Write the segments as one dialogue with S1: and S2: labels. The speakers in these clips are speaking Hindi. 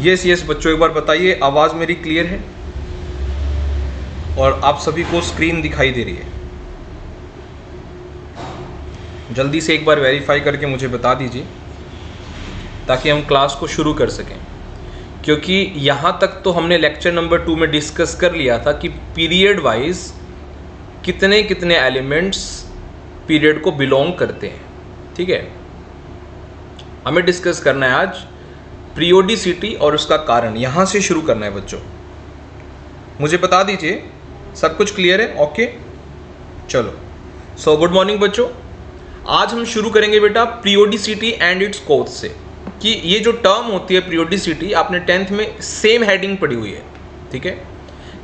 S1: यस यस बच्चों, एक बार बताइए आवाज़ मेरी क्लियर है और आप सभी को स्क्रीन दिखाई दे रही है? जल्दी से एक बार वेरीफाई करके मुझे बता दीजिए ताकि हम क्लास को शुरू कर सकें, क्योंकि यहाँ तक तो हमने लेक्चर नंबर 2 में डिस्कस कर लिया था कि पीरियड वाइज कितने कितने एलिमेंट्स पीरियड को बिलोंग करते हैं। ठीक है, हमें डिस्कस करना है आज पीरियोडिसिटी और उसका कारण। यहाँ से शुरू करना है बच्चों, मुझे बता दीजिए सब कुछ क्लियर है? ओके चलो, सो गुड मॉर्निंग बच्चों। आज हम शुरू करेंगे बेटा पीरियोडिसिटी एंड इट्स कोज से, कि ये जो टर्म होती है पीरियोडिसिटी, आपने 10th में सेम हेडिंग पढ़ी हुई है। ठीक है,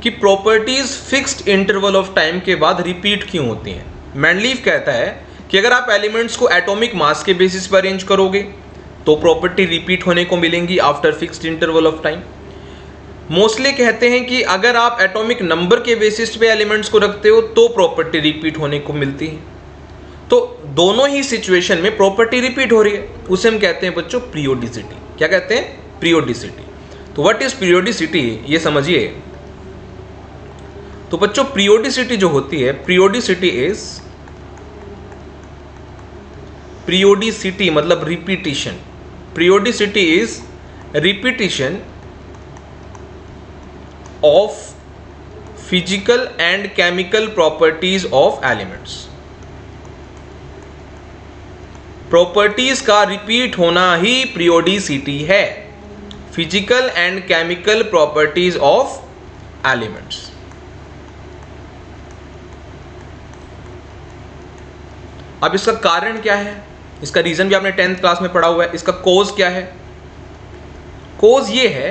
S1: कि properties fixed interval of time के बाद रिपीट क्यों होती हैं। मैंडलीव कहता है कि अगर आप एलिमेंट्स को एटॉमिक मास के बेसिस पर अरेंज करोगे तो प्रॉपर्टी रिपीट होने को मिलेंगी after fixed interval of time. Mostly कहते हैं कि अगर आप एटॉमिक नंबर के बेसिस पे एलिमेंट्स को रखते हो तो प्रॉपर्टी रिपीट होने को मिलती है। तो दोनों ही सिचुएशन में प्रॉपर्टी रिपीट हो रही है, उसे हम कहते हैं बच्चों पीरियोडिसिटी। क्या कहते हैं? पीरियोडिसिटी। तो व्हाट इज पीरियोडिसिटी, ये समझिए। तो बच्चों पीरियोडिसिटी जो होती है, पीरियोडिसिटी मतलब repetition. Periodicity is repetition of physical and chemical properties of elements। Properties का रिपीट होना ही पीरियोडिसिटी है, physical and chemical properties of elements. अब इसका कारण क्या है, इसका रीजन भी आपने 10th क्लास में पढ़ा हुआ है। इसका कोज क्या है? कोज ये है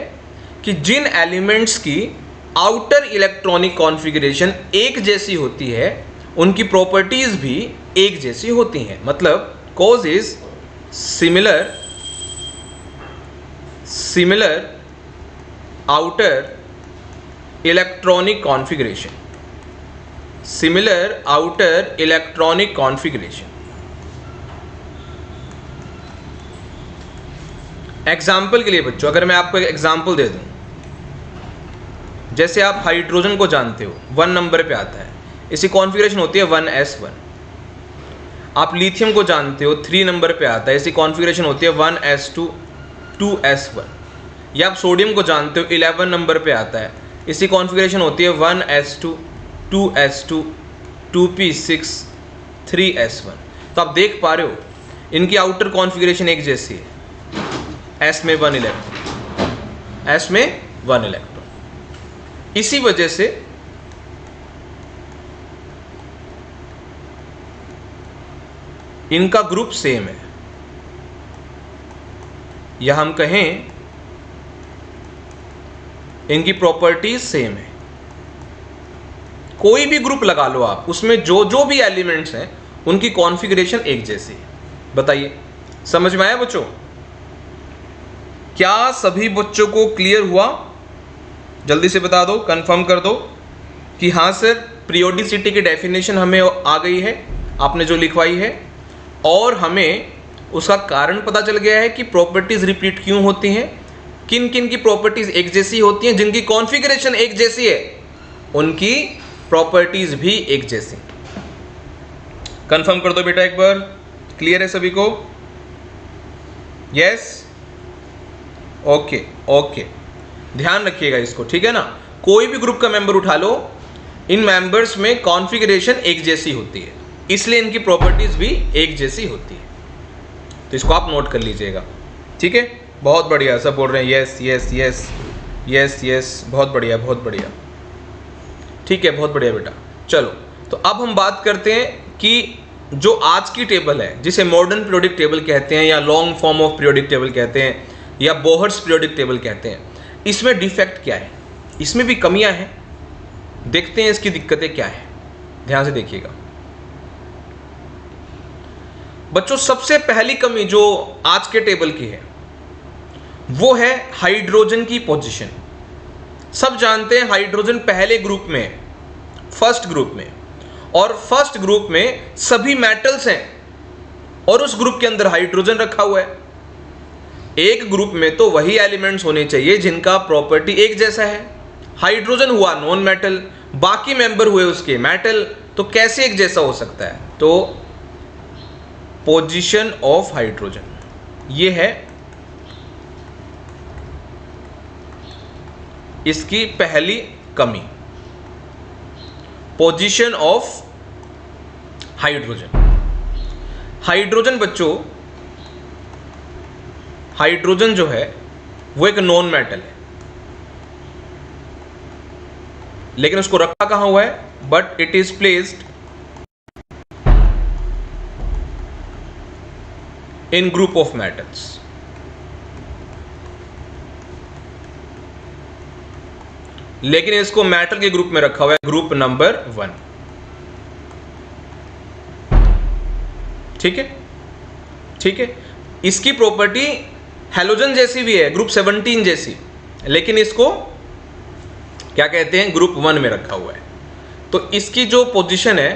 S1: कि जिन एलिमेंट्स की आउटर इलेक्ट्रॉनिक कॉन्फ़िगरेशन एक जैसी होती है उनकी प्रॉपर्टीज भी एक जैसी होती हैं। मतलब cause is similar outer electronic configuration, similar outer electronic configuration. Example के लिए बच्चों, अगर मैं आपको एक एग्जाम्पल दे दूं, जैसे आप हाइड्रोजन को जानते हो 1 नंबर पे आता है, इसकी कॉन्फ़िगरेशन होती है 1s1। आप लिथियम को जानते हो 3 नंबर पे आता है, इसकी कॉन्फ़िगरेशन होती है 1s2 2s1। या आप सोडियम को जानते हो 11 नंबर पे आता है, इसकी कॉन्फ़िगरेशन होती है 1s2 2s2 2p6 3s1। तो आप देख पा रहे हो इनकी आउटर कॉन्फ़िगरेशन एक जैसी है, S में 1 इलेक्ट्रॉन, S में 1 इलेक्ट्रॉन। इसी वजह से इनका ग्रुप सेम है, या हम कहें इनकी प्रॉपर्टीज सेम है। कोई भी ग्रुप लगा लो आप, उसमें जो जो भी एलिमेंट्स हैं उनकी कॉन्फ़िगरेशन एक जैसी है। बताइए समझ में आया बच्चों? क्या सभी बच्चों को क्लियर हुआ? जल्दी से बता दो, कंफर्म कर दो कि हाँ सर पीरियोडिसिटी की डेफिनेशन हमें आ गई है, आपने जो लिखवाई है, और हमें उसका कारण पता चल गया है कि प्रॉपर्टीज रिपीट क्यों होती हैं, किन किन की प्रॉपर्टीज एक जैसी होती हैं। जिनकी कॉन्फ़िगरेशन एक जैसी है उनकी प्रॉपर्टीज भी एक जैसी। कंफर्म कर दो बेटा एक बार, क्लियर है सभी को? यस ओके ओके, ध्यान रखिएगा इसको, ठीक है ना। कोई भी ग्रुप का मेंबर उठा लो, इन मेंबर्स में कॉन्फ़िगरेशन एक जैसी होती है, इसलिए इनकी प्रॉपर्टीज भी एक जैसी होती है। तो इसको आप नोट कर लीजिएगा, ठीक है। बहुत बढ़िया, सब बोल रहे हैं yes yes yes yes yes, बहुत बढ़िया बहुत बढ़िया, ठीक है, बहुत बढ़िया बेटा। चलो तो अब हम बात करते हैं कि जो आज की टेबल है, जिसे मॉडर्न पीरियोडिक टेबल कहते हैं, या long form of periodic table कहते हैं, या बोहर्स पीरियोडिक टेबल कहते हैं, इसमें डिफेक्ट क्या है, इसमें भी कमियां हैं। देखते हैं इसकी दिक्कतें क्या है, ध्यान से देखिएगा बच्चों। सबसे पहली कमी जो आज के टेबल की है वो है हाइड्रोजन की पोजीशन। सब जानते हैं हाइड्रोजन पहले ग्रुप में है, फर्स्ट ग्रुप में, और फर्स्ट ग्रुप में सभी मेटल्स हैं और उस ग्रुप के अंदर हाइड्रोजन रखा हुआ है। एक ग्रुप में तो वही एलिमेंट्स होने चाहिए जिनका प्रॉपर्टी एक जैसा है। हाइड्रोजन हुआ नॉन मेटल, बाकी मेंबर हुए उसके मेटल, तो कैसे एक जैसा हो सकता है? तो पोजीशन ऑफ हाइड्रोजन ये है इसकी पहली कमी, पोजीशन ऑफ हाइड्रोजन। हाइड्रोजन बच्चों, हाइड्रोजन जो है वो एक नॉन मेटल है, लेकिन उसको रखा कहां हुआ है? But it is placed in group of metals. लेकिन इसको मेटल के ग्रुप में रखा हुआ है, ग्रुप नंबर 1। ठीक है, ठीक है। इसकी प्रॉपर्टी हैलोजन जैसी भी है, ग्रुप 17 जैसी, लेकिन इसको क्या कहते हैं? ग्रुप 1 में रखा हुआ है। तो इसकी जो पोजीशन है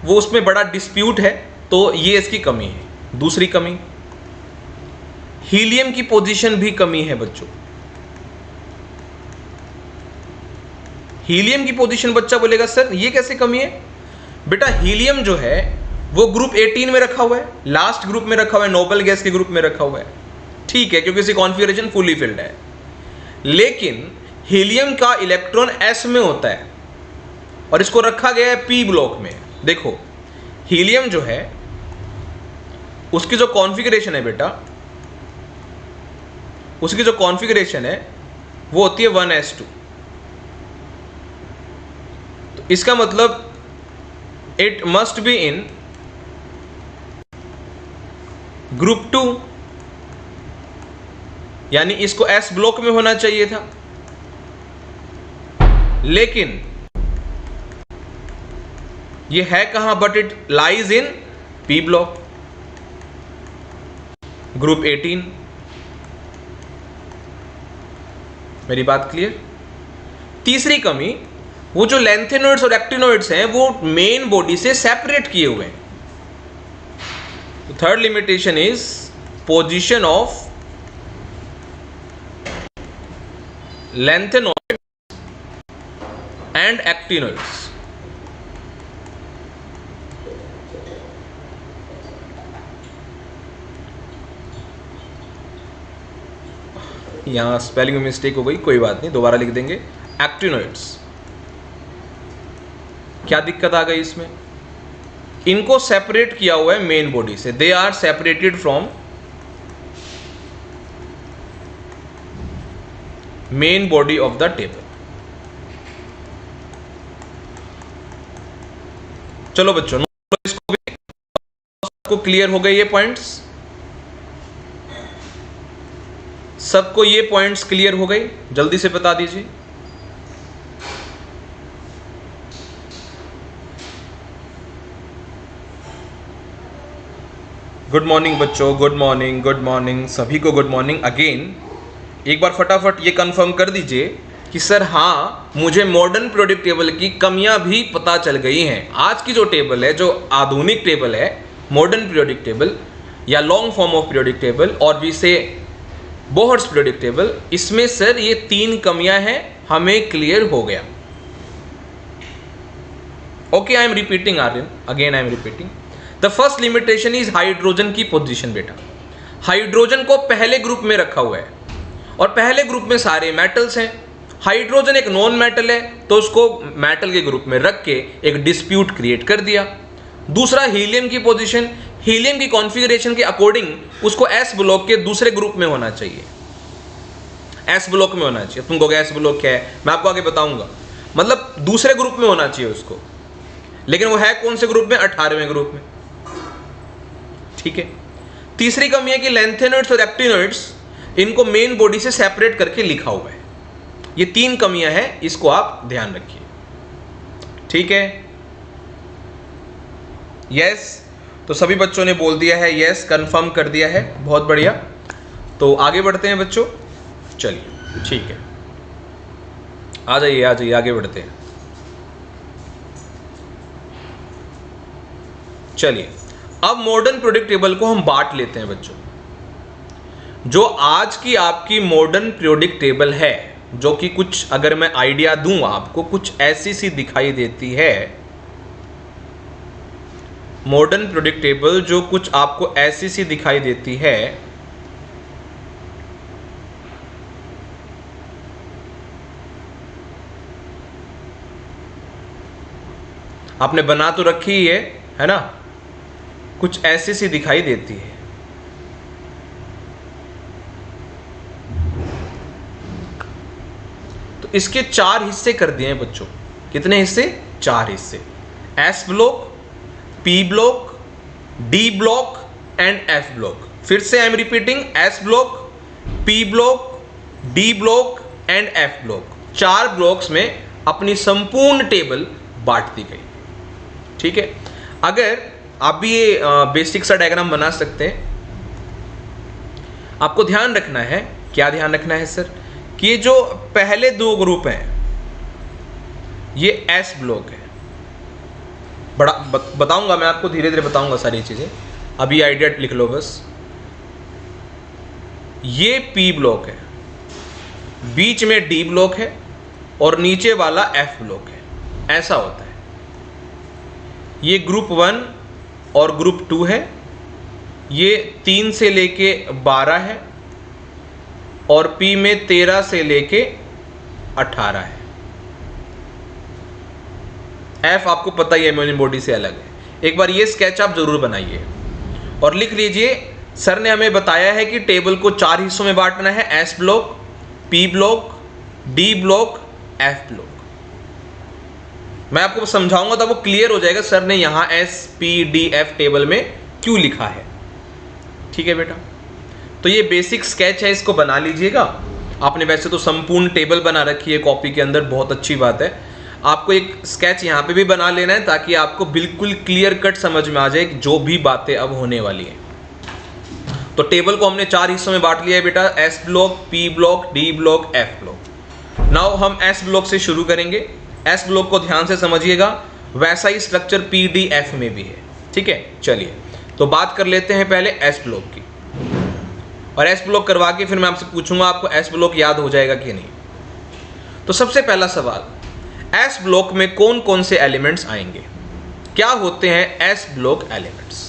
S1: वो उसमें बड़ा डिस्प्यूट है, तो ये इसकी कमी है। दूसरी कमी, हीलियम की पोजीशन भी कमी है बच्चों। हीलियम की पोजीशन, बच्चा बोलेगा सर ये कैसे कमी है? बेटा हीलियम जो है वो ग्रुप 18 में रखा हुआ है, लास्ट ग्रुप में रखा हुआ है, नोबल गैस के ग्रुप में रखा हुआ है। ठीक है, क्योंकि इसकी कॉन्फ़िगरेशन फुली फिल्ड है। लेकिन हीलियम का इलेक्ट्रॉन s में होता है और इसको रखा गया है p ब्लॉक में। देखो हीलियम जो है उसकी जो कॉन्फ़िगरेशन है बेटा, उसकी जो कॉन्फ़िगरेशन है वो होती है 1s2। तो इसका मतलब it must be in group 2, यानी इसको s ब्लॉक में होना चाहिए था, लेकिन ये है कहां? But it lies in p block, group 18। मेरी बात क्लियर? तीसरी कमी, वो जो लैंथेनॉइड्स और एक्टिनॉइड्स हैं वो मेन बॉडी से सेपरेट किए हुए हैं। Third limitation is position of lengthenoids and actinoids। यहां स्पेलिंग में मिस्टेक हो गई, कोई बात नहीं, दोबारा लिख देंगे। एक्टिनॉइड्स, क्या दिक्कत आ गई इसमें? इनको सेपरेट किया हुआ है मेन बॉडी से, they are separated from main body of the table. चलो बच्चों, इसको भी सबको क्लियर हो गए ये पॉइंट्स? सबको ये पॉइंट्स क्लियर हो गए? जल्दी से बता दीजिए। गुड मॉर्निंग बच्चों, गुड मॉर्निंग, गुड मॉर्निंग, सभी को गुड मॉर्निंग अगेन। एक बार फटाफट ये कंफर्म कर दीजिए कि सर हाँ, मुझे मॉडर्न पीरियोडिक टेबल की कमियां भी पता चल गई हैं। आज की जो टेबल है, जो आधुनिक टेबल है, मॉडर्न पीरियोडिक टेबल या long form of periodic table और भी से बोहर्स पीरियोडिक टेबल, इसमें सर ये 3 कमियां हैं, हमें क्लियर हो गया। Okay, I am repeating Aryan, again I am repeating. The first limitation is hydrogen की पोजीशन। बेटा हाइड्रोजन को पहले ग्रुप में रखा हुआ है और पहले ग्रुप में सारे मेटल्स हैं। हाइड्रोजन एक नॉन मेटल है, तो उसको मेटल के ग्रुप में रख के एक डिस्प्यूट क्रिएट कर दिया। दूसरा हीलियम की पोजीशन, हीलियम की कॉन्फ़िगरेशन के अकॉर्डिंग उसको s ब्लॉक के दूसरे ग्रुप में होना चाहिए, s ब्लॉक में होना चाहिए। तुम कहोगे s ब्लॉक क्या है, मैं आपको आगे बताऊंगा। मतलब दूसरे ग्रुप में होना चाहिए उसको, लेकिन वो है कौन से ग्रुप में? 18वें ग्रुप में। ठीक है। तीसरी कमी है कि लैंथेनॉइड्स और एक्टिनॉइड्स, इनको मेन बॉडी से सेपरेट करके लिखा हुआ है। ये 3 कमियां हैं, इसको आप ध्यान रखिए। ठीक है, यस, तो सभी बच्चों ने बोल दिया है यस, कंफर्म कर दिया है, बहुत बढ़िया। तो आगे बढ़ते हैं बच्चों, चलिए ठीक है, आ जाइए आ जाइए, आगे बढ़ते हैं। चलिए अब मॉडर्न पीरियोडिक टेबल को हम बांट लेते हैं बच्चों। जो आज की आपकी मॉडर्न पीरियोडिक टेबल है, जो कि कुछ अगर मैं आइडिया दूं आपको, कुछ ऐसी सी दिखाई देती है। मॉडर्न पीरियोडिक टेबल जो कुछ आपको ऐसी सी दिखाई देती है। आपने बना तो रखी ही है ना, कुछ ऐसी सी दिखाई देती है। तो इसके 4 हिस्से कर दिए हैं बच्चों। कितने हिस्से? 4 हिस्से। S block, P block, D block and F block. फिर से आई am repeating, S block, P block, D block and F block. 4 blocks में अपनी संपूर्ण टेबल बांट दी गई। ठीक है, अगर आप भी ये बेसिक सा डायग्राम बना सकते हैं। आपको ध्यान रखना है, क्या ध्यान रखना है सर, कि ये जो पहले 2 ग्रुप हैं ये एस ब्लॉक है। बड़ा बताऊंगा मैं आपको, धीरे धीरे बताऊंगा सारी चीजें, अभी आइडिया लिख लो बस। ये पी ब्लॉक है, बीच में डी ब्लॉक है और नीचे वाला एफ ब्लॉक है। ऐसा होता है। ये ग्रुप 1 और ग्रुप 2 है। ये 3 से लेके 12 है और पी में 13 से लेके 18 है। एफ आपको पता ही है, इम्यून बॉडी से अलग है। एक बार ये स्केच आप जरूर बनाइए और लिख लीजिए, सर ने हमें बताया है कि टेबल को 4 हिस्सों में बांटना है, S block, P block, D block, F block. मैं आपको समझाऊंगा तो वो क्लियर हो जाएगा सर ने यहां S P D F table में क्यों लिखा है। ठीक है बेटा, तो ये बेसिक स्केच है, इसको बना लीजिएगा। आपने वैसे तो संपूर्ण टेबल बना रखी है कॉपी के अंदर, बहुत अच्छी बात है। आपको एक स्केच यहाँ पे भी बना लेना है ताकि आपको बिल्कुल क्लियर कट समझ में आ जाए जो भी बातें अब होने वाली हैं। तो टेबल को हमने 4 हिस्सों में बांट लिया है बेटा, S block, P block, D block, F block. Now हम एस ब्लॉक से शुरू करेंगे। एस ब्लॉक को ध्यान से समझिएगा, वैसा ही स्ट्रक्चर पी डी एफ में भी है। ठीक है, चलिए तो बात कर लेते हैं पहले एस ब्लॉक की, और एस ब्लॉक करवा के फिर मैं आपसे पूछूंगा आपको एस ब्लॉक याद हो जाएगा कि नहीं। तो सबसे पहला सवाल, एस ब्लॉक में कौन कौन से एलिमेंट्स आएंगे? क्या होते हैं एस ब्लॉक एलिमेंट्स?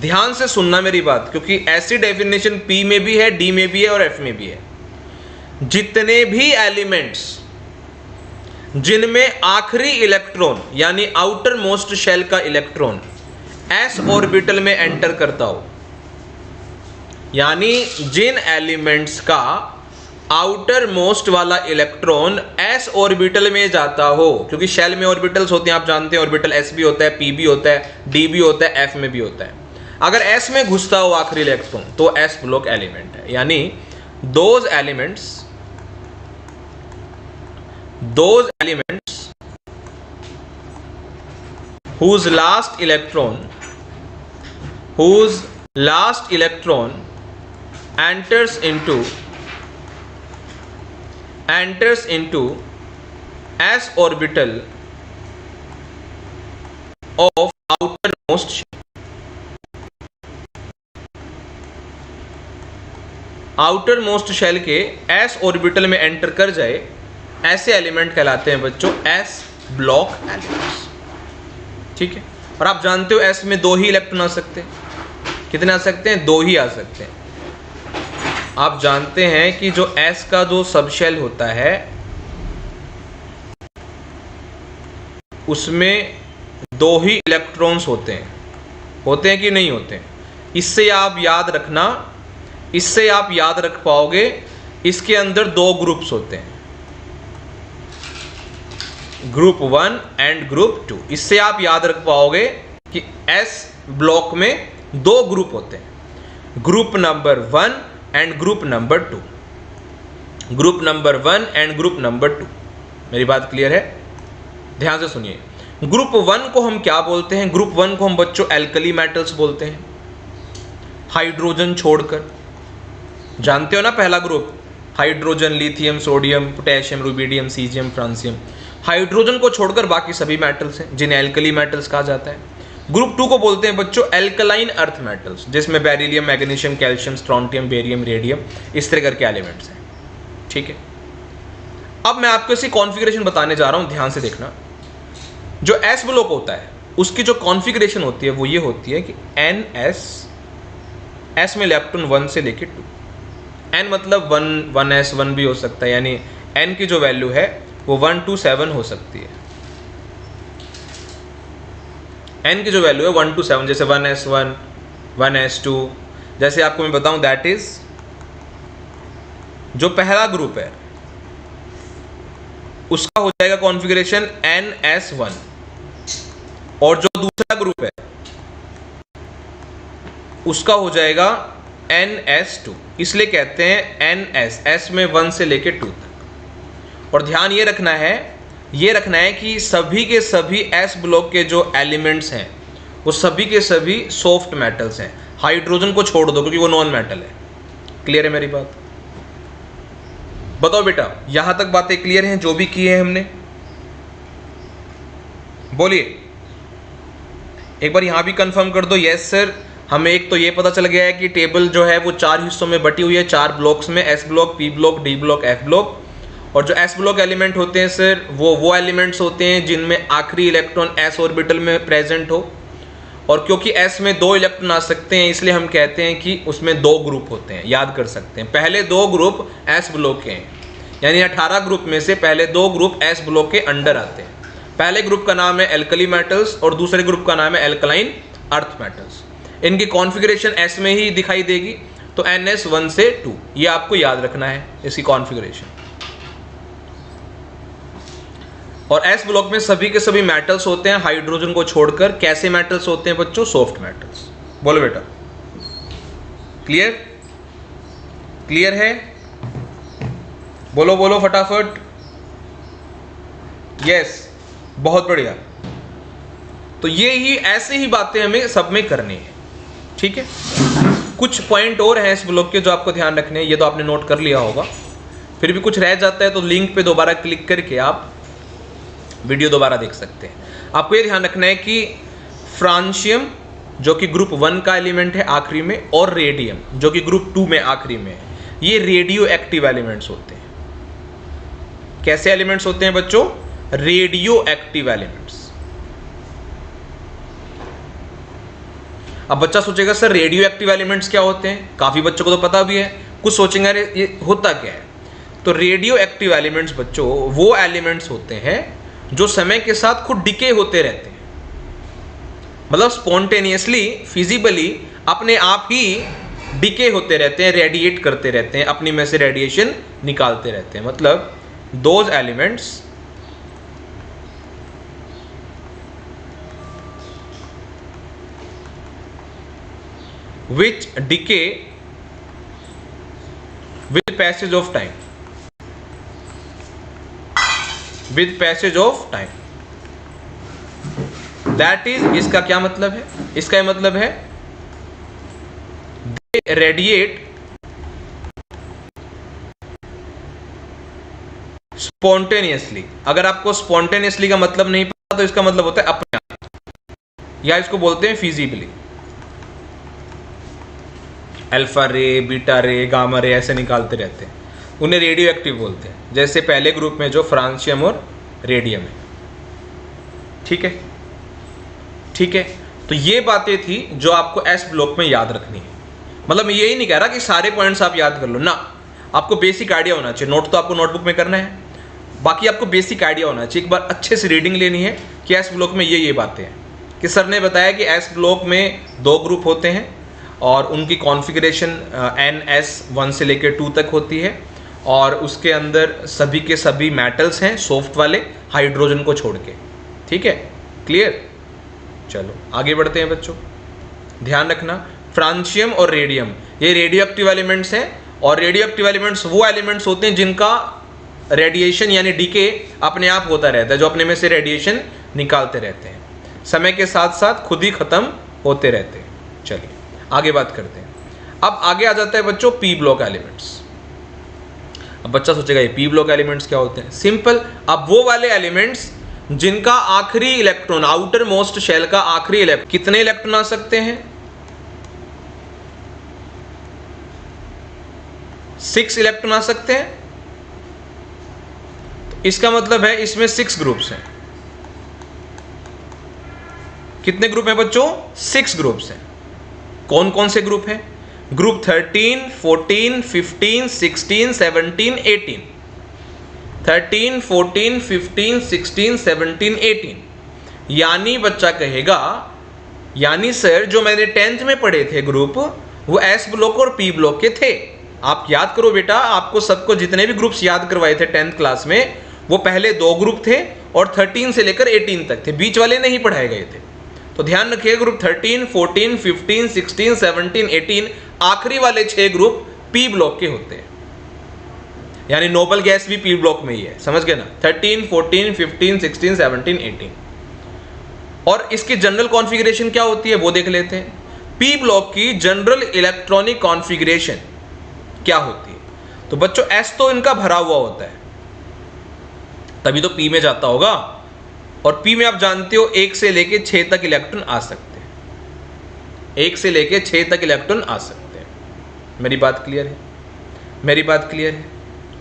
S1: ध्यान से सुनना मेरी बात, क्योंकि ऐसी डेफिनेशन पी में भी है, डी में भी है और एफ में भी है। जितने भी एलिमेंट्स जिनमें आखिरी इलेक्ट्रॉन यानी आउटर मोस्ट शेल का इलेक्ट्रॉन एस ऑर्बिटल में एंटर करता हो, यानी जिन एलिमेंट्स का आउटर मोस्ट वाला इलेक्ट्रॉन एस ऑर्बिटल में जाता हो, क्योंकि शेल में ऑर्बिटल्स होते हैं, आप जानते हैं, ऑर्बिटल एस भी होता है, पी भी होता है, डी भी होता है, एफ में भी होता है। अगर एस में घुसता हो आखिरी इलेक्ट्रॉन तो एस ब्लॉक एलिमेंट है। यानी those elements whose last electron enters into s orbital of outermost shell. Outermost shell के एस ऑर्बिटल में एंटर कर जाए, ऐसे एलिमेंट कहलाते हैं बच्चों एस ब्लॉक एलिमेंट्स। ठीक है, और आप जानते हो एस में 2 ही इलेक्ट्रॉन आ सकते हैं। कितने आ सकते हैं? 2 ही आ सकते हैं। आप जानते हैं कि जो एस का जो सब शेल होता है उसमें 2 ही इलेक्ट्रॉन्स होते हैं कि नहीं होते हैं? इससे आप याद रख पाओगे, इसके अंदर 2 ग्रुप्स होते हैं, ग्रुप 1 एंड ग्रुप 2। इससे आप याद रख पाओगे कि एस ब्लॉक में 2 ग्रुप होते हैं, group number 1 and group number 2। Group number 1 and group number 2। मेरी बात क्लियर है? ध्यान से सुनिए। ग्रुप 1 को हम क्या बोलते हैं? ग्रुप 1 को हम बच्चों एल्कली मेटल्स बोलते हैं, हाइड्रोजन छोड़कर। जानते हो ना पहला group, hydrogen, lithium, sodium, potassium, rubidium, caesium, francium. Hydrogen को छोड़कर बाकी सभी मेटल्स हैं जिन्हें एल्कली मेटल्स कहा जाता है। ग्रुप 2 को बोलते हैं बच्चों एल्कलाइन अर्थ मेटल्स, जिसमें beryllium, magnesium, calcium, strontium, barium, radium, इस तरह करके एलिमेंट्स हैं। ठीक है, अब मैं आपको इसी कॉन्फ़िगरेशन बताने जा रहा हूं, ध्यान से देखना। जो एस ब्लॉक होता है उसकी जो कॉन्फ़िगरेशन होती है वो ये होती है कि एन एस में इलेक्ट्रॉन 1 से लेके 2, एन मतलब 1s 1 भी हो सकता है, यानी एन की जो वैल्यू है वो 1 to 7 हो सकती है। एन की जो वैल्यू है 1 to 7, जैसे 1s1 1s2, जैसे आपको मैं बताऊं दैट इज जो पहला ग्रुप है उसका हो जाएगा कॉन्फ़िगरेशन ns1, और जो दूसरा ग्रुप है उसका हो जाएगा ns2। इसलिए कहते हैं ns, s में 1 से लेके 2 तक। और ध्यान ये रखना है कि सभी के सभी s ब्लॉक के जो एलिमेंट्स हैं वो सभी के सभी सॉफ्ट मेटल्स हैं। हाइड्रोजन को छोड़ दो क्योंकि वो नॉन मेटल है। क्लियर है मेरी बात? बताओ बेटा, यहां तक बातें क्लियर हैं जो भी की है हमने? बोलिए एक बार यहां भी कंफर्म कर दो। यस सर, हमें एक तो ये पता चल गया है कि टेबल जो है वो 4 हिस्सों में बटी हुई है, 4 ब्लॉक्स में, S block, P block, D block, F block. और जो एस ब्लॉक एलिमेंट होते हैं सर वो एलिमेंट्स होते हैं जिनमें आखिरी इलेक्ट्रॉन एस ऑर्बिटल में प्रेजेंट हो। और क्योंकि एस में 2 इलेक्ट्रॉन आ सकते हैं इसलिए हम कहते हैं कि उसमें 2 ग्रुप होते हैं। याद कर सकते हैं, पहले 2 ग्रुप एस ब्लॉक के हैं, यानी 18 ग्रुप में से पहले 2 ग्रुप एस ब्लॉक के अंडर आते हैं। पहले ग्रुप का नाम है एल्कली मेटल्स और दूसरे ग्रुप का नाम है एल्कलाइन अर्थ मेटल्स। इनकी कॉन्फ़िगरेशन एस में ही दिखाई देगी, तो ns 1 से 2, ये आपको याद रखना है इसकी कॉन्फ़िगरेशन। और एस ब्लॉक में सभी के सभी मेटल्स होते हैं हाइड्रोजन को छोड़कर। कैसे मेटल्स होते हैं बच्चों? Soft metals. बोलो बेटा, क्लियर? क्लियर है? बोलो बोलो फटाफट। यस, बहुत बढ़िया। तो ये ही ऐसे ही बातें हमें सब में करनी है। ठीक है, कुछ पॉइंट और हैं इस ब्लॉक के जो आपको ध्यान रखने हैं, ये तो आपने नोट कर लिया होगा। फिर भी कुछ रह जाता है तो लिंक पे दोबारा क्लिक करके आप वीडियो दोबारा देख सकते हैं। आपको ये ध्यान रखना है कि फ्रांशियम जो कि ग्रुप 1 का एलिमेंट है आखिरी में, और रेडियम जो कि ग्रुप 2 में आखिरी में है, ये रेडियो एक्टिव एलिमेंट्स होते हैं। कैसे एलिमेंट्स होते हैं बच्चों? Radio active elements. अब बच्चा सोचेगा सर रेडियो एक्टिव एलिमेंट्स क्या होते हैं? काफी बच्चों को तो पता भी है, कुछ सोचेंगे अरे ये होता क्या है। तो रेडियो एक्टिव एलिमेंट्स बच्चों वो एलिमेंट्स होते हैं जो समय के साथ खुद डिके होते रहते हैं, मतलब स्पॉन्टेनियसली, फिजिबली अपने आप ही डिके होते रहते हैं, रेडिएट करते रहते हैं, अपनी में से रेडिएशन निकालते रहते हैं। मतलब those elements which decay with passage of time, with passage of time, that is, इसका क्या मतलब है? इसका ये मतलब है they radiate spontaneously। अगर आपको spontaneously का मतलब नहीं पता तो इसका मतलब होता है अपने आप, या इसको बोलते हैं फिजिबली। अल्फा रे, बीटा रे, गामा रे ऐसे निकालते रहते हैं, उन्हें रेडियो एक्टिव बोलते हैं। जैसे पहले ग्रुप में जो फ्रांशियम और रेडियम है। ठीक है, ठीक है। तो ये बातें थी जो आपको एस ब्लॉक में याद रखनी है। मतलब मैं यही नहीं कह रहा कि सारे पॉइंट्स आप याद कर लो ना, आपको बेसिक आइडिया होना चाहिए। नोट तो आपको नोटबुक में करना है, बाकी आपको बेसिक आइडिया होना चाहिए। एक बार अच्छे से रीडिंग लेनी है कि एस ब्लॉक में ये बातें हैं, कि सर ने बताया कि एस ब्लॉक में 2 ग्रुप होते हैं और उनकी कॉन्फ़िगरेशन ns 1 से लेकर 2 तक होती है, और उसके अंदर सभी के सभी मेटल्स हैं सॉफ्ट वाले, हाइड्रोजन को छोड़ के। ठीक है, क्लियर? चलो आगे बढ़ते हैं बच्चों। ध्यान रखना, फ्रांशियम और रेडियम ये रेडियो एक्टिव एलिमेंट्स हैं, और रेडियो एक्टिव एलिमेंट्स वो एलिमेंट्स होते हैं जिनका रेडिएशन यानी डीके अपने आप होता रहता है, जो अपने में से रेडिएशन निकालते रहते हैं, समय के साथ साथ खुद ही खत्म होते रहते हैं। चलिए आगे बात करते हैं। अब आगे आ जाता है बच्चों पी ब्लॉक एलिमेंट्स। अब बच्चा सोचेगा ये पी ब्लॉक एलिमेंट्स क्या होते हैं? सिंपल, अब वो वाले एलिमेंट्स जिनका आखिरी इलेक्ट्रॉन, आउटर मोस्ट शेल का आखिरी इलेक्ट्रॉन, कितने इलेक्ट्रॉन आ सकते हैं? 6 इलेक्ट्रॉन आ सकते हैं। तो इसका मतलब है इसमें 6 ग्रुप्स हैं। कितने ग्रुप हैं बच्चों? 6 ग्रुप्स हैं। कौन कौन से ग्रुप हैं? ग्रुप 13, 14, 15, 16, 17, 18। 13, 14, 15, 16, 17, 18। यानी बच्चा कहेगा, यानी सर जो मैंने 10th में पढ़े थे ग्रुप, वो एस ब्लॉक और पी ब्लॉक के थे। आप याद करो बेटा, आपको सबको जितने भी ग्रुप्स याद करवाए थे 10th क्लास में, वो पहले 2 ग्रुप थे और 13 से लेकर 18 तक थे, बीच वाले नहीं पढ़ाए गए थे। तो ध्यान रखिए, ग्रुप 13, 14, 15, 16, 17, 18, आखिरी वाले 6 ग्रुप पी ब्लॉक के होते हैं। यानी नोबल गैस भी पी ब्लॉक में ही है, समझ गए ना? 13, 14, 15, 16, 17, 18। और इसकी जनरल कॉन्फ़िगरेशन क्या होती है वो देख लेते हैं। पी ब्लॉक की जनरल इलेक्ट्रॉनिक कॉन्फ़िगरेशन क्या होती है? तो बच्चों एस तो इनका भरा हुआ होता है, तभी तो पी में जाता होगा। और पी में आप जानते हो 1 से लेके 6 तक इलेक्ट्रॉन आ सकते हैं। 1 से लेके 6 तक इलेक्ट्रॉन आ सकते हैं। मेरी बात क्लियर है? मेरी बात क्लियर है?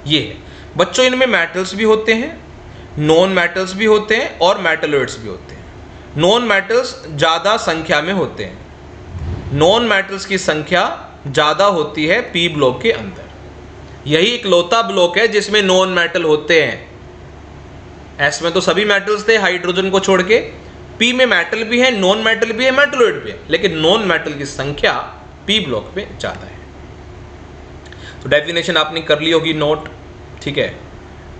S1: ये है बच्चों, इनमें मेटल्स भी होते हैं, नॉन मेटल्स भी होते हैं और मेटलॉइड्स भी होते हैं। नॉन मेटल्स ज़्यादा संख्या में होते हैं। नॉन मेटल्स की संख्या ज़्यादा होती है पी ब्लॉक के अंदर। यही इकलौता ब्लॉक है जिसमें नॉन मेटल होते हैं। एस में तो सभी मेटल्स थे हाइड्रोजन को छोड़ के, पी में मेटल भी है, नॉन मेटल भी है, मेटलॉइड भी है, लेकिन नॉन मेटल की संख्या पी ब्लॉक में ज़्यादा है। तो डेफिनेशन आपने कर ली होगी नोट, ठीक है।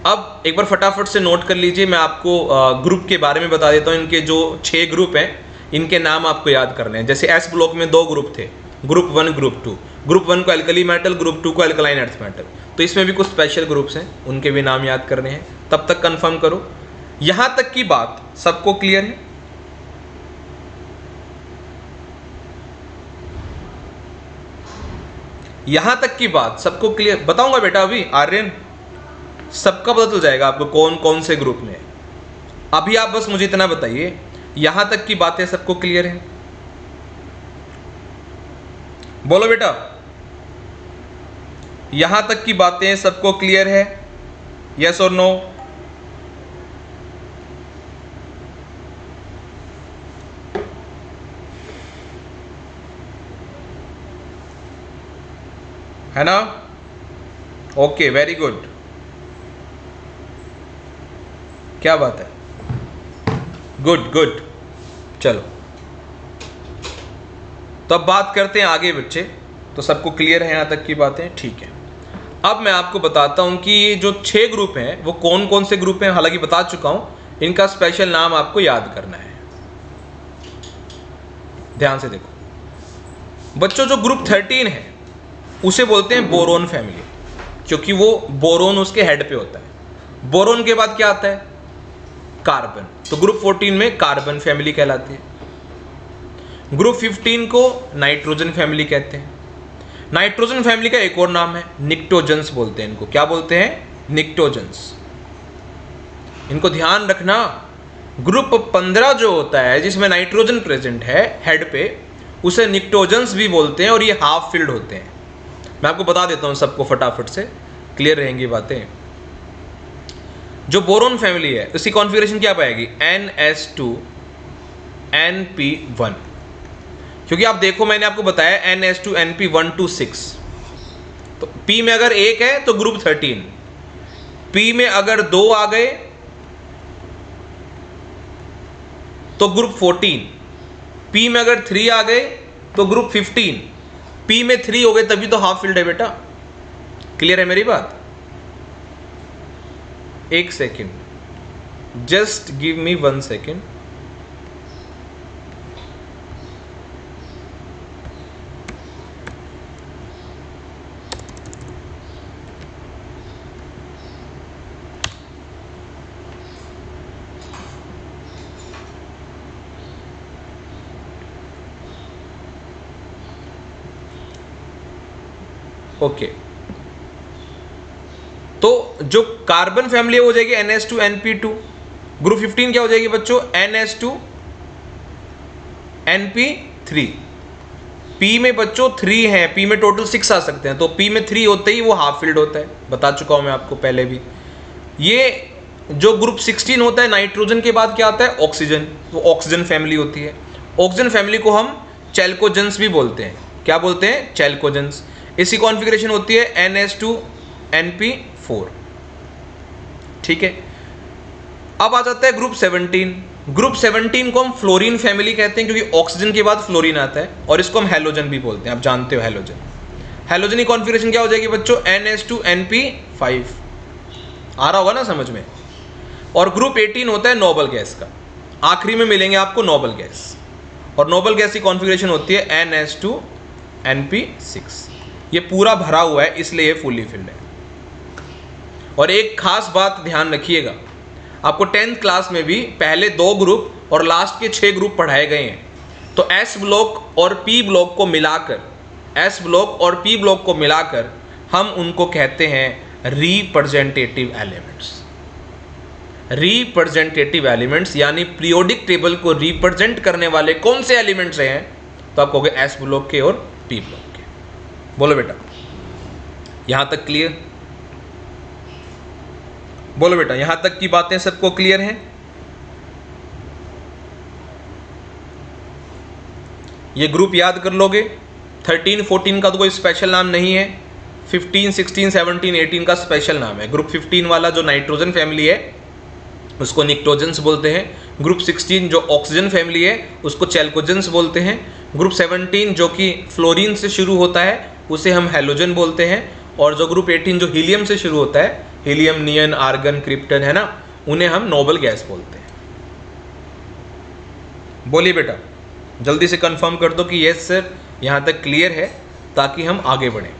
S1: अब एक बार फटाफट से नोट कर लीजिए, मैं आपको ग्रुप के बारे में बता देता हूँ। इनके जो 6 ग्रुप हैं, इनके नाम आपको याद करने हैं। जैसे एस ब्लॉक में 2 ग्रुप थे, ग्रुप 1, ग्रुप 2। ग्रुप 1 को एल्कली मेटल, ग्रुप 2 को एल्कलाइन अर्थ मेटल। तो इसमें भी कुछ स्पेशल ग्रुप्स हैं, उनके भी नाम याद करने हैं। तब तक कंफर्म करो, यहाँ तक की बात सबको क्लियर है? यहां तक की बात सबको क्लियर? बताऊंगा बेटा अभी, आर्यन सबका पता चल जाएगा आपको कौन कौन से ग्रुप में है। अभी आप बस मुझे इतना बताइए, यहां तक की बातें सबको क्लियर है? बोलो बेटा, यहां तक की बातें सबको क्लियर है? यस और नो? है ना? ओके, वेरी गुड, क्या बात है, गुड गुड। चलो तो अब बात करते हैं आगे बच्चे। तो सबको क्लियर है यहाँ तक की बातें? ठीक है। अब मैं आपको बताता हूँ कि ये जो 6 ग्रुप हैं वो कौन कौन से ग्रुप हैं। हालांकि बता चुका हूँ, इनका स्पेशल नाम आपको याद करना है। ध्यान से देखो बच्चों, जो ग्रुप 13 है उसे बोलते हैं बोरोन फैमिली, क्योंकि वो बोरोन उसके हेड पे होता है। बोरोन के बाद क्या आता है? कार्बन। तो ग्रुप 14 में कार्बन फैमिली कहलाती है। ग्रुप 15 को नाइट्रोजन फैमिली कहते हैं। नाइट्रोजन फैमिली का एक और नाम है निक्टोजेंस बोलते हैं इनको। क्या बोलते हैं? निक्टोजेंस। इनको ध्यान रखना। ग्रुप 15 जो होता है जिसमें नाइट्रोजन प्रेजेंट है हेड पे, उसे निक्टोजेंस भी बोलते हैं और ये हाफ फिल्ड होते हैं। मैं आपको बता देता हूं सबको, फटाफट से क्लियर रहेंगी बातें। जो बोरोन फैमिली है उसकी कॉन्फ़िगरेशन क्या पाएगी? NS2 NP1। क्योंकि आप देखो मैंने आपको बताया NS2 NP1 to 6। तो P में अगर 1 है तो ग्रुप 13, P में अगर 2 आ गए तो ग्रुप 14, P में अगर 3 आ गए तो ग्रुप 15, P में 3 हो गए तभी तो हाफ फील्ड है बेटा। क्लियर है मेरी बात? एक second, just give me 1 second. Okay, तो जो कार्बन फैमिली हो जाएगी NS2 NP2, ग्रुप 15 क्या हो जाएगी बच्चों, NH2 NP3। P में बच्चों 3 है, P में टोटल 6 आ सकते हैं, तो P में 3 होते ही वो हाफ फिल्ड होता है, बता चुका हूं मैं आपको पहले भी। ये जो ग्रुप 16 होता है, नाइट्रोजन के बाद क्या आता है, ऑक्सीजन, वो ऑक्सीजन फैमिली होती है। ऑक्सीजन फैमिली को हम चैल्कोजेंस भी बोलते हैं। क्या बोलते हैं, चैल्कोजेंस। इसी कॉन्फ़िगरेशन होती है NH2 NP4। ठीक है, अब आ जाता है ग्रुप 17। ग्रुप 17 को हम फ्लोरीन फैमिली कहते हैं, क्योंकि ऑक्सीजन के बाद फ्लोरीन आता है, और इसको हम हैलोजन भी बोलते हैं, आप जानते हो हैलोजन। हैलोजन की कॉन्फ़िगरेशन क्या हो जाएगी बच्चों, NH2 NP5। आ रहा होगा ना समझ में। और ग्रुप 18 होता है नोबल गैस का, आखिरी में मिलेंगे आपको नोबल गैस, और नोबल गैस की कॉन्फ़िगरेशन होती है NH2 NP6। ये पूरा भरा हुआ है, इसलिए ये फुली फिल्ड है। और एक खास बात ध्यान रखिएगा, आपको 10th क्लास में भी पहले 2 ग्रुप और लास्ट के 6 ग्रुप पढ़ाए गए हैं। तो S ब्लॉक और P ब्लॉक को मिलाकर, S ब्लॉक और P ब्लॉक को मिलाकर हम उनको कहते हैं रिप्रेजेंटेटिव एलिमेंट्स। रिप्रेजेंटेटिव एलिमेंट्स यानी पीरियोडिक टेबल को रिप्रेजेंट करने वाले कौन से एलिमेंट्स हैं, तो आप कहोगे S ब्लॉक के और P ब्लॉक के। बोलो बेटा, यहां तक क्लियर? बोलो बेटा, यहां तक की बातें सबको क्लियर हैं? ये ग्रुप याद कर लोगे। 13 14 का तो कोई स्पेशल नाम नहीं है, 15 16 17 18 का स्पेशल नाम है। ग्रुप 15 वाला जो नाइट्रोजन फैमिली है उसको निक्टोजेंस बोलते हैं। ग्रुप 16 जो ऑक्सीजन फैमिली है उसको चैल्कोजेंस बोलते हैं। ग्रुप 17 जो कि फ्लोरीन से शुरू होता है उसे हम हैलोजन बोलते हैं। और जो ग्रुप 18 जो हीलियम से शुरू होता है, हीलियम, नियन, आर्गन, क्रिप्टन, है ना, उन्हें हम नोबल गैस बोलते हैं। बोलिए बेटा, जल्दी से कंफर्म कर दो कि यस सर यहां तक क्लियर है, ताकि हम आगे बढ़ें।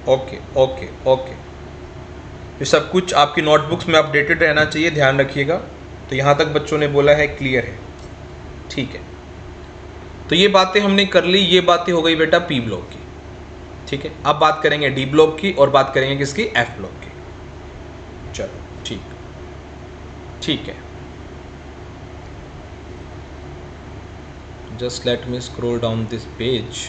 S1: ओके ओके ओके, ये सब कुछ आपकी नोटबुक्स में अपडेटेड रहना चाहिए, ध्यान रखिएगा। तो यहाँ तक बच्चों ने बोला है क्लियर है, ठीक है। तो ये बातें हमने कर ली, ये बातें हो गई बेटा पी ब्लॉक की, ठीक है। अब बात करेंगे डी ब्लॉक की और बात करेंगे किसकी, एफ ब्लॉक की। चलो ठीक, ठीक है। Just let me scroll down this page.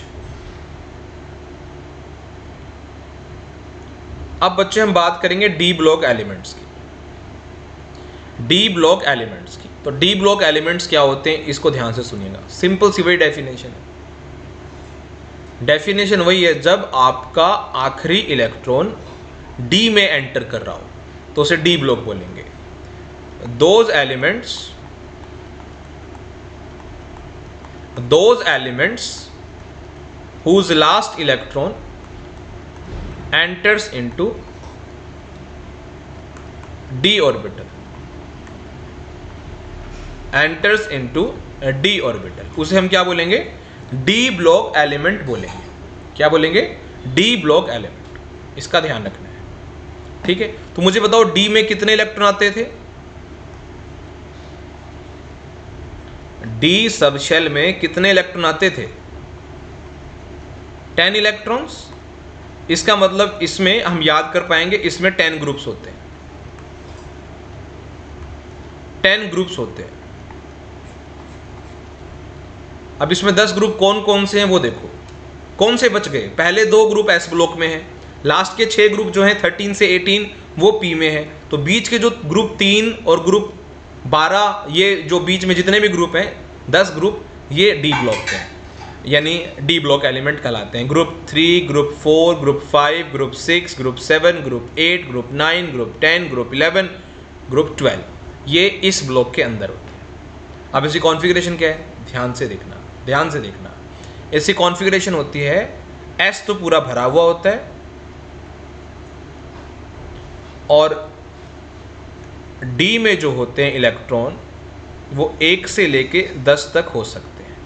S1: अब बच्चे हम बात करेंगे डी ब्लॉक एलिमेंट्स की। डी ब्लॉक एलिमेंट्स की, तो डी ब्लॉक एलिमेंट्स क्या होते हैं इसको ध्यान से सुनिएगा। सिंपल सी वही डेफिनेशन है। डेफिनेशन वही है, जब आपका आखिरी इलेक्ट्रॉन डी में एंटर कर रहा हो तो उसे डी ब्लॉक बोलेंगे। Those elements whose last electron enters into d orbital, enters into d orbital, उसे हम क्या बोलेंगे, d ब्लॉक एलिमेंट बोलेंगे। क्या बोलेंगे, d ब्लॉक एलिमेंट। इसका ध्यान रखना है, ठीक है। तो मुझे बताओ d में कितने इलेक्ट्रॉन आते थे, d सब शेल में कितने इलेक्ट्रॉन आते थे, 10 इलेक्ट्रॉन्स। इसका मतलब इसमें हम याद कर पाएंगे, इसमें 10 ग्रुप्स होते हैं, 10 ग्रुप्स होते हैं। अब इसमें 10 ग्रुप कौन कौन से हैं वो देखो, कौन से बच गए। पहले 2 ग्रुप एस ब्लॉक में हैं, लास्ट के 6 ग्रुप जो हैं 13 से 18 वो पी में है। तो बीच के जो ग्रुप 3 और ग्रुप 12, ये जो बीच में जितने भी ग्रुप हैं 10 ग्रुप, ये डी ब्लॉक के हैं, यानी डी ब्लॉक एलिमेंट कहलाते हैं। Group 3, group 4, group 5, group 6, group 7, group 8, group 9, group 10, group 11, group 12, ये इस ब्लॉक के अंदर होते हैं। अब इसकी कॉन्फ़िगरेशन क्या है, ध्यान से देखना, ध्यान से देखना। इसकी कॉन्फ़िगरेशन होती है, एस तो पूरा भरा हुआ होता है और डी में जो होते हैं इलेक्ट्रॉन वो 1 से लेके 10 तक हो सकते हैं।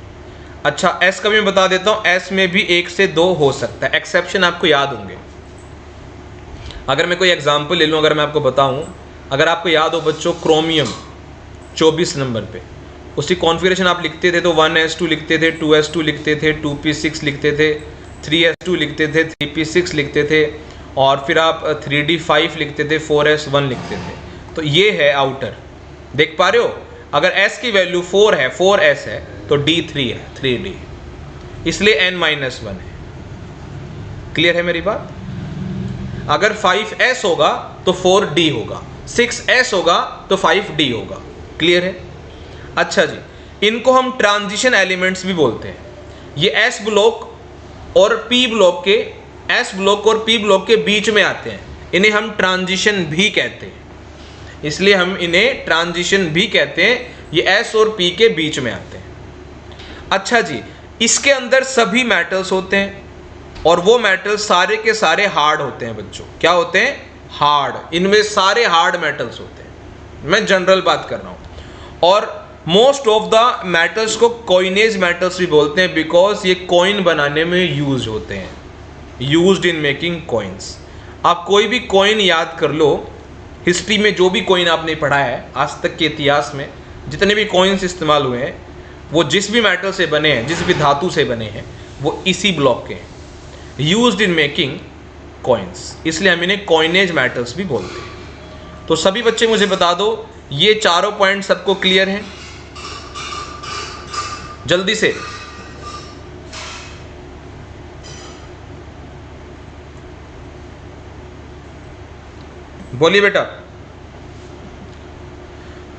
S1: अच्छा, एस का भी मैं बता देता हूं, एस में भी 1 से 2 हो सकता है, एक्सेप्शन आपको याद होंगे। अगर मैं कोई एग्जांपल ले लूं, अगर मैं आपको बताऊं, अगर आपको याद हो बच्चों, क्रोमियम 24 नंबर पे उसकी कॉन्फ़िगरेशन आप लिखते थे तो 1s2 लिखते थे, 2s2 लिखते थे, 2p6 लिखते थे, 3s2 लिखते थे, 3p6 लिखते थे, और फिर आप 3d5 लिखते थे, 4s1 लिखते थे। तो ये है आउटर, देख पा रहे हो। अगर s की वैल्यू 4 है, 4s है, तो d3 है, 3d, इसलिए n-1 है। क्लियर है मेरी बात? अगर 5s होगा तो 4d होगा, 6s होगा तो 5d होगा। क्लियर है? अच्छा जी, इनको हम ट्रांजिशन एलिमेंट्स भी बोलते हैं। ये s ब्लॉक और p ब्लॉक के बीच में आते हैं, इन्हें हम ट्रांजिशन भी कहते हैं, इसलिए हम इन्हें ट्रांजिशन भी कहते हैं। ये s और p के बीच में आते हैं। अच्छा जी, इसके अंदर सभी मेटल्स होते हैं और वो मेटल्स सारे के सारे हार्ड होते हैं बच्चों। क्या होते हैं? हार्ड। इनमें सारे हार्ड मेटल्स होते हैं, मैं जनरल बात कर रहा हूँ। और मोस्ट ऑफ द मेटल्स को कॉइनेज मेटल्स भी बोलते हैं, बिकॉज ये कॉइन बनाने में यूज होते हैं, यूज्ड इन मेकिंग कॉइन्स। आप कोई भी कॉइन याद कर लो, हिस्ट्री में जो भी कॉइन आपने पढ़ा है आज तक के इतिहास में, जितने भी कॉइन्स इस्तेमाल हुए हैं वो जिस भी मेटल से बने हैं, जिस भी धातु से बने हैं, वो इसी ब्लॉक के हैं, यूज्ड इन मेकिंग कॉइन्स, इसलिए हम इन्हें कॉइनेज मेटल्स भी बोलते हैं। तो सभी बच्चे मुझे बता दो, ये चारों पॉइंट सबको क्लियर हैं? जल्दी से बोलिए बेटा।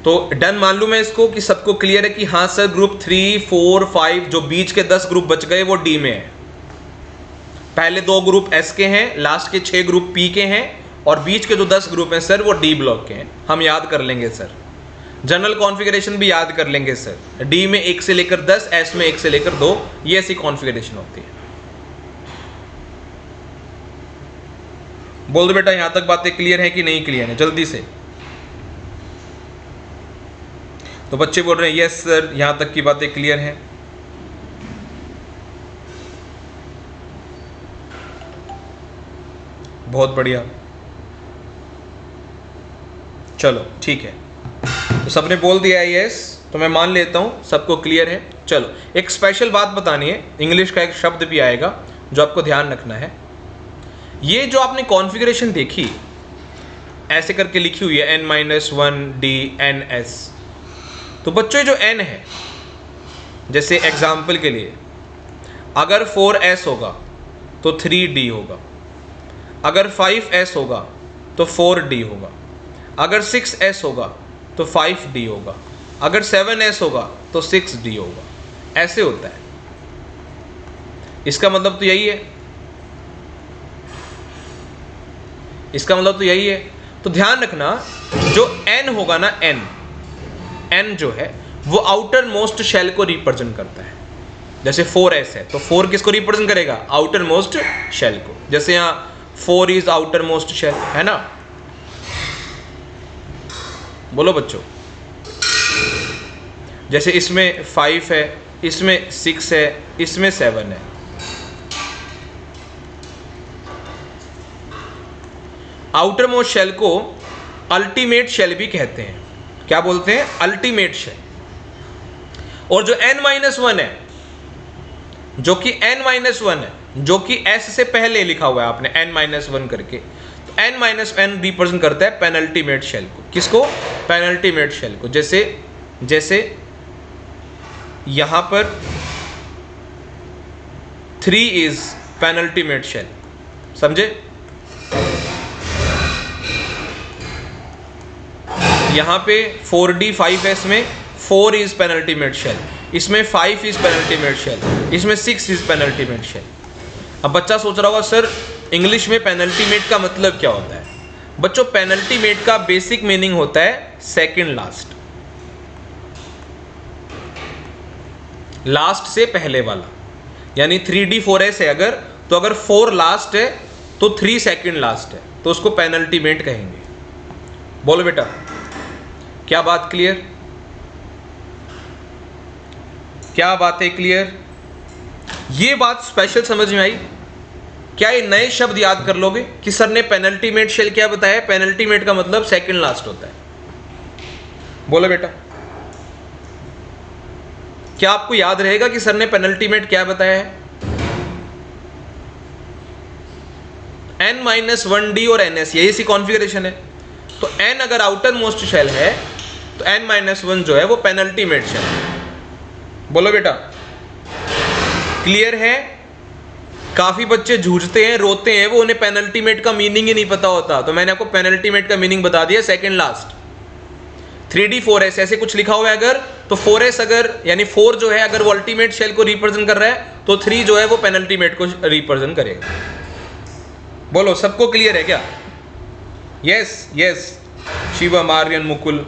S1: तो डन मान लूं मैं इसको कि सबको क्लियर है कि हाँ सर ग्रुप 3, 4, 5 जो बीच के 10 ग्रुप बच गए वो डी में है। पहले 2 ग्रुप एस के हैं, लास्ट के 6 ग्रुप पी के हैं, और बीच के जो 10 ग्रुप हैं सर वो डी ब्लॉक के हैं। हम याद कर लेंगे सर, जनरल कॉन्फ़िगरेशन भी याद कर लेंगे सर। डी में 1 से लेकर 10, एस में 1 से लेकर 2, ये ऐसी कॉन्फ़िगरेशन होती है। बोल दो बेटा, यहां तक बातें क्लियर है कि नहीं क्लियर है? जल्दी से। तो बच्चे बोल रहे हैं यस सर, यहां तक की बातें क्लियर हैं। बहुत बढ़िया, चलो ठीक है। तो सबने बोल दिया है यस, तो मैं मान लेता हूं सबको क्लियर है। चलो एक स्पेशल बात बतानी है, इंग्लिश का एक शब्द भी आएगा जो आपको ध्यान रखना है। ये जो आपने कॉन्फ़िगरेशन देखी ऐसे करके लिखी हुई है n-1 ds। तो बच्चों जो n है, जैसे एग्जाम्पल के लिए अगर 4s होगा तो 3d होगा, अगर 5s होगा तो 4d होगा, अगर 6s होगा तो 5d होगा, अगर 7s होगा तो 6d होगा। ऐसे होता है। इसका मतलब तो यही है, इसका मतलब तो यही है। तो ध्यान रखना, जो n होगा ना, n जो है वो आउटर मोस्ट शेल को रिप्रेजेंट करता है। जैसे 4s है तो 4 किसको रिप्रेजेंट करेगा? आउटर मोस्ट शेल को। जैसे यहाँ 4 इज आउटर मोस्ट शेल, है ना? बोलो बच्चों। जैसे इसमें 5 है, इसमें 6 है, इसमें 7 है। आउटर मोस्ट शेल को अल्टीमेट शेल भी कहते हैं। क्या बोलते हैं? Ultimate shell. और जो n-1 है, जो कि n-1 है, जो कि s से पहले लिखा हुआ है आपने n-1 करके, तो n-1 रिप्रेजेंट करता है पेनल्टीमेट शेल को। किसको? पेनल्टीमेट शेल को। जैसे यहां पर 3 इज पेनल्टीमेट शेल, समझे? यहाँ पे 4d 5s में 4 इज पेनल्टीमेट शेल, इसमें 5 इज पेनल्टीमेट शेल, इसमें 6 इज पेनल्टीमेट शेल। अब बच्चा सोच रहा होगा सर इंग्लिश में पेनल्टीमेट का मतलब क्या होता है? बच्चों पेनल्टीमेट का बेसिक मीनिंग होता है सेकंड लास्ट, लास्ट से पहले वाला। यानी 3d 4s है अगर, तो अगर 4 लास्ट है तो 3 सेकंड लास्ट है, तो उसको पेनल्टीमेट कहेंगे। बोलो बेटा, क्या बात क्लियर? क्या बात है क्लियर? ये बात स्पेशल समझ में आई? क्या ये नए शब्द याद कर लोगे कि सर ने पेनल्टीमेट शेल क्या बताया? पेनल्टीमेट का मतलब सेकंड लास्ट होता है। बोलो बेटा, क्या आपको याद रहेगा कि सर ने पेनल्टीमेट क्या बताया है? n-1d और ns, यही सी कॉन्फ़िगरेशन है। तो n अगर आउटर मोस्ट शेल है तो n-1 जो है वो पेनल्टीमेट शेल है। बोलो बेटा, क्लियर है? काफी बच्चे जूझते हैं, रोते हैं, वो उन्हें पेनल्टीमेट का मीनिंग ही नहीं पता होता, तो मैंने आपको पेनल्टीमेट का मीनिंग बता दिया। सेकंड लास्ट 3D 4S ऐसे कुछ लिखा हुआ है अगर, तो 4S अगर यानी 4 जो है अगर वो अल्टीमेट शेल को रिप्रेजेंट कर रहा है तो 3 जो है वो पेनल्टीमेट को रिप्रेजेंट करेगा। बोलो सबको क्लियर है क्या? यस यस, शिवम, आर्यन, मुकुल,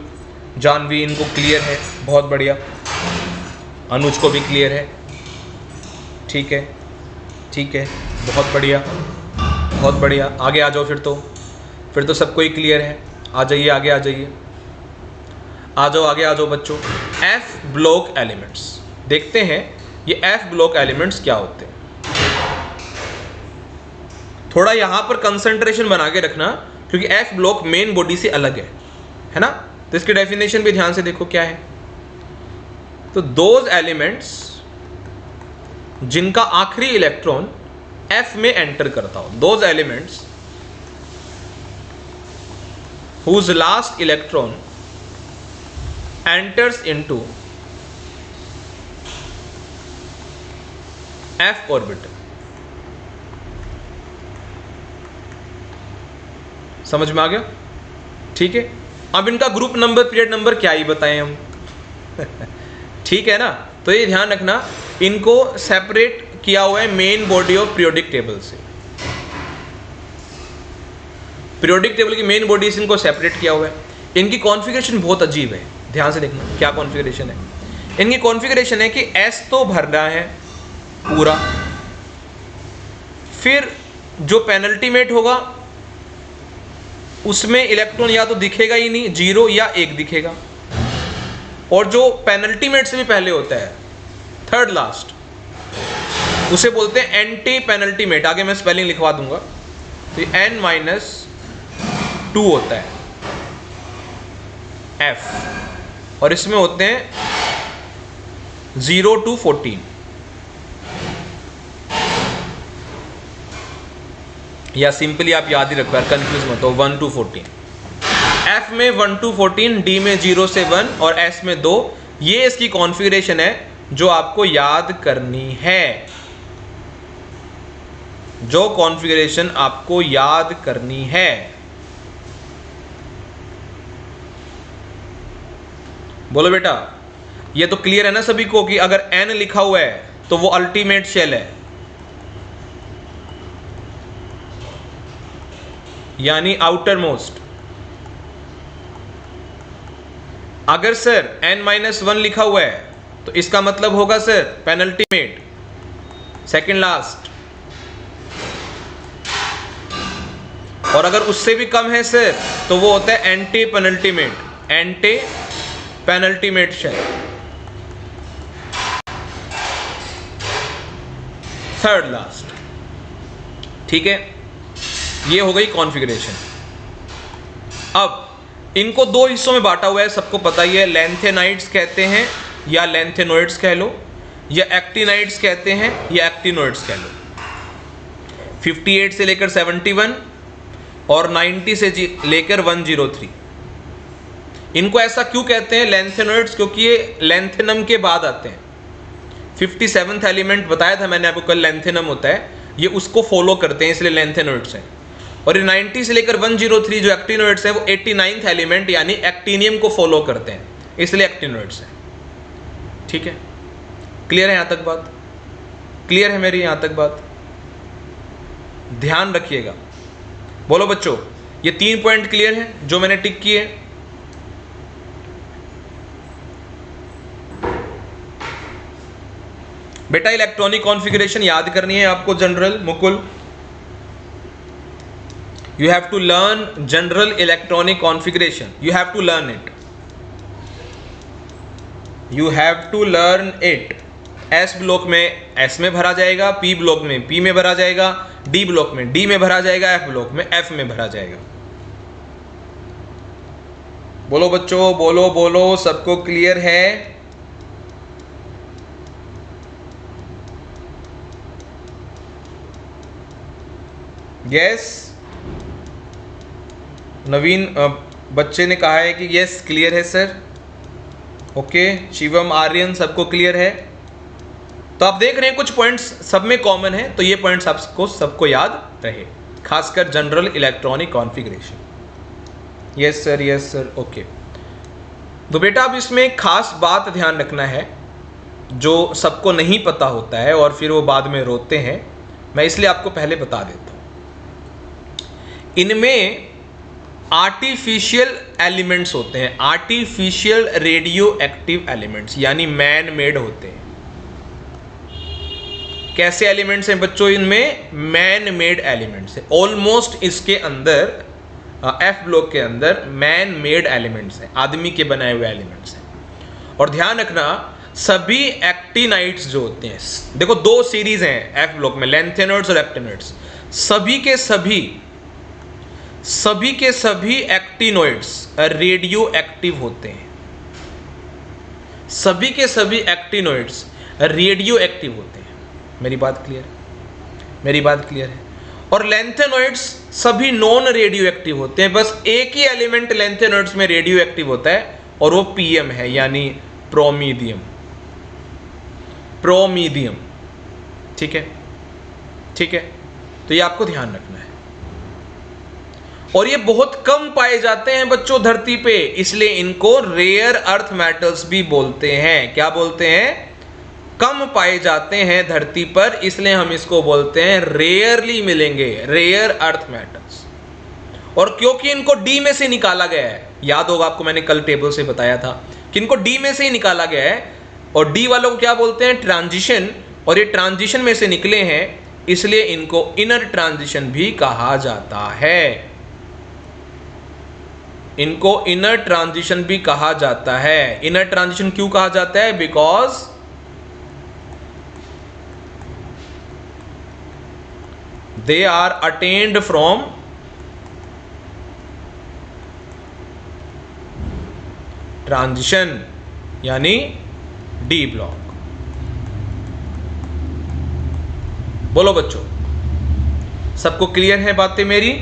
S1: जानवी, इनको क्लियर है, बहुत बढ़िया। अनुज को भी क्लियर है, ठीक है ठीक है, बहुत बढ़िया बहुत बढ़िया। आगे आ जाओ, फिर तो सबको ही क्लियर है। आ जाइए, आगे आ जाइए, आ जाओ, आगे आ जाओ बच्चों। एफ ब्लॉक एलिमेंट्स देखते हैं, ये एफ ब्लॉक एलिमेंट्स क्या होते हैं। थोड़ा यहां पर कंसंट्रेशन बना के रखना, क्योंकि एफ ब्लॉक मेन बॉडी से अलग है ना। तो इसकी डेफिनेशन भी ध्यान से देखो क्या है। तो दोज एलिमेंट्स जिनका आखिरी इलेक्ट्रॉन एफ में एंटर करता हो, those elements whose last electron enters into f orbital. समझ में आ गया? ठीक है। अब इनका ग्रुप नंबर, पीरियड नंबर क्या ही बताएं हम ठीक है ना। तो ये ध्यान रखना, इनको सेपरेट किया हुआ है main body of periodic table से। पीरियोडिक टेबल की मेन बॉडी से इनको सेपरेट किया हुआ है। इनकी कॉन्फ़िगरेशन बहुत अजीब है, ध्यान से देखना क्या कॉन्फ़िगरेशन है। इनकी कॉन्फ़िगरेशन है कि एस तो भरना है पूरा, फिर जो पेनल्टीमेट होगा उसमें इलेक्ट्रॉन या तो दिखेगा ही नहीं, 0 या 1 दिखेगा, और जो पेनल्टीमेट से भी पहले होता है थर्ड लास्ट, उसे बोलते हैं एंटी पेनल्टीमेट। आगे मैं स्पेलिंग लिखवा दूंगा। तो n-2 होता है F, और इसमें होते हैं 0 to 14, या सिंपली आप याद ही रखो यार, कंफ्यूज मत हो, 1 to 14। F में 1 to 14, D में 0 से 1 और S में 2। ये इसकी कॉन्फ़िगरेशन है जो आपको याद करनी है, जो कॉन्फ़िगरेशन आपको याद करनी है। बोलो बेटा, ये तो क्लियर है ना सभी को कि अगर N लिखा हुआ है तो वो अल्टीमेट शेल है, यानी आउटर मोस्ट। अगर सर n-1 लिखा हुआ है तो इसका मतलब होगा सर पेनल्टीमेट, सेकंड लास्ट। और अगर उससे भी कम है सर तो वो होता है antepenultimate, antepenultimate shell, third last. ठीक है, ये हो गई कॉन्फ़िगरेशन। अब इनको दो हिस्सों में बांटा हुआ है, सबको पता ही है। लैंथेनाइड्स कहते हैं या लैंथेनोइड्स कह लो, या एक्टिनाइड्स कहते हैं या एक्टिनोइड्स कह लो। 58 से लेकर 71 और 90 से लेकर 103। इनको ऐसा क्यों कहते हैं लैंथेनोइड्स? क्योंकि ये लैंथेनम के बाद आते हैं। 57th एलिमेंट बताया था मैंने आपको कल, लैंथेनम होता है, ये उसको फॉलो करते हैं, इसलिए लैंथेनोइड्स हैं। और ये 90 से लेकर 103 जो एक्टिनोइड्स हैं वो 89th एलिमेंट यानी एक्टिनियम को फॉलो करते हैं, इसलिए एक्टिनोइड्स हैं। ठीक है, क्लियर है यहां तक बात? क्लियर है मेरी यहां तक बात? ध्यान रखिएगा। बोलो बच्चों, ये 3 पॉइंट क्लियर है जो मैंने टिक किए? बेटा इलेक्ट्रॉनिक कॉन्फ़िगरेशन याद करनी है आपको general. Mukul, you have to learn general electronic configuration, you have to learn it, you have to learn it। S block में S में भरा जाएगा, P ब्लॉक में P में भरा जाएगा, D ब्लॉक में D में भरा जाएगा, F ब्लॉक में F में भरा जाएगा। बोलो बच्चों, बोलो बोलो, सबको क्लियर है? यस नवीन, बच्चे ने कहा है कि यस क्लियर है सर। ओके, शिवम, आर्यन, सबको क्लियर है। तो आप देख रहे हैं कुछ पॉइंट्स सब में कॉमन है, तो ये पॉइंट्स आपको सबको याद रहे, खासकर general electronic configuration. Yes sir, okay. तो बेटा अब इसमें एक खास बात ध्यान रखना है जो सबको नहीं पता होता है और फिर वो बाद में रोते हैं, मैं इसलिए आपको पहले बता देता हूँ। इनमें आर्टिफिशियल एलिमेंट्स होते हैं, आर्टिफिशियल रेडियो एक्टिव एलिमेंट्स, यानी मैन मेड होते हैं। कैसे एलिमेंट्स हैं बच्चों? इनमें मैन मेड एलिमेंट्स है। ऑलमोस्ट इसके अंदर एफ ब्लॉक के अंदर मैन मेड एलिमेंट्स हैं, आदमी के बनाए हुए एलिमेंट्स हैं। और ध्यान रखना, सभी एक्टिनाइड्स जो होते हैं, देखो दो सीरीज हैं एफ ब्लॉक में, लैंथेनॉइड्स और एक्टिनॉइड्स। सभी के सभी एक्टिनॉइड्स रेडियो एक्टिव होते हैं। सभी के सभी एक्टिनॉइड्स रेडियो एक्टिव होते हैं। मेरी बात क्लियर है। और लैंथेनॉइड्स सभी नॉन रेडियो एक्टिव होते हैं। बस एक ही एलिमेंट लैंथेनॉइड्स में रेडियो एक्टिव होता है और वो पीएम है, यानी प्रोमीडियम। ठीक है, तो ये आपको ध्यान रखना है। और ये बहुत कम पाए जाते हैं बच्चों धरती पे, इसलिए इनको रेयर अर्थ मेटल्स भी बोलते हैं। क्या बोलते हैं? कम पाए जाते हैं धरती पर, इसलिए हम इसको बोलते हैं रेयरली मिलेंगे, रेयर अर्थ मेटल्स। और क्योंकि इनको डी में से निकाला गया है, याद होगा आपको, मैंने कल टेबल से बताया था कि इनको डी में से ही निकाला गया है, और डी वालों को क्या बोलते हैं? ट्रांजिशन। और ये ट्रांजिशन में से निकले हैं, इसलिए इनको इनर ट्रांजिशन भी कहा जाता है। इनको इनर ट्रांजिशन भी कहा जाता है। इनर ट्रांजिशन क्यों कहा जाता है? Because they are attained from transition, यानी डी ब्लॉक। बोलो बच्चों, सबको क्लियर है बातें मेरी?